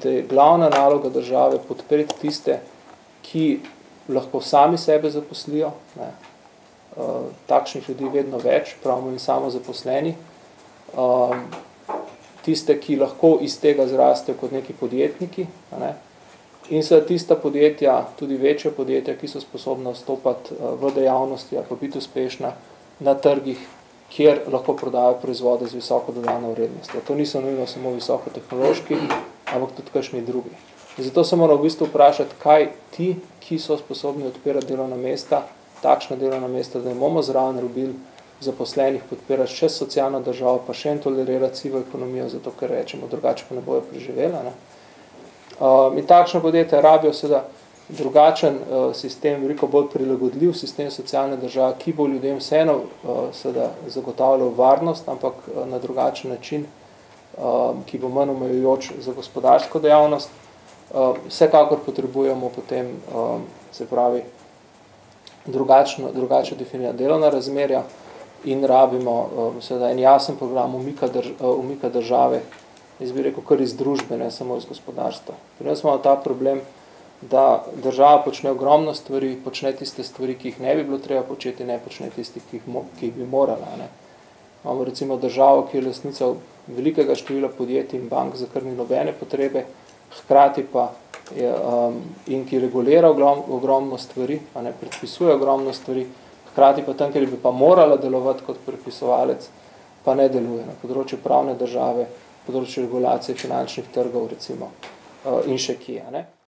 da je glavna naloga države podpreti tiste, ki lahko sami sebe zaposlijo, ne. Takšnih ljudi vedno več, pravimo in samozaposleni, tiste, ki lahko iz tega zrastejo kot neki podjetniki, ne. In seveda tista podjetja, tudi večja podjetja, ki so sposobna vstopati v dejavnosti ali pa biti uspešna na trgih, kjer lahko prodajo proizvode z visoko dodano vrednostjo. To niso nujno samo visokotehnološki, ampak tudi kakšni drugi. In zato se moramo v bistvu vprašati, kaj ti, ki so sposobni odpirati delovna mesta, takšna delovna mesta, da ne bomo zraven robili zaposlenih podpirati še socialno državo, pa še tolerirati sivo ekonomijo, zato ker rečemo, drugače pa ne bojo preživela. Ne? In takšne podjetja rabijo seveda drugačen sistem, veliko bolj prilagodljiv sistem socialne države, ki bo ljudem vseeno seveda zagotavljal varnost, ampak na drugačen način, ki bo manj omejujoč za gospodarsko dejavnost. Vsekakor potrebujemo potem, se pravi, drugače definirana delovna razmerja in rabimo seveda en jasen program umika države, jaz bi rekel, kar iz družbe, ne samo iz gospodarstva. Pri nas imamo ta problem, da država počne ogromno stvari, počne tiste stvari, ki jih ne bi bilo treba početi, ne počne tistih, ki jih bi morala. Ne. Imamo recimo državo, ki je lastnica velikega števila podjetij in bank, za kar ni nobene potrebe, hkrati pa in ki regulira ogromno stvari, a ne predpisuje ogromno stvari, hkrati pa tam, ker bi pa morala delovati kot predpisovalec, pa ne deluje na področju pravne države, področju regulacije finančnih trgov recimo in še kje. Ne.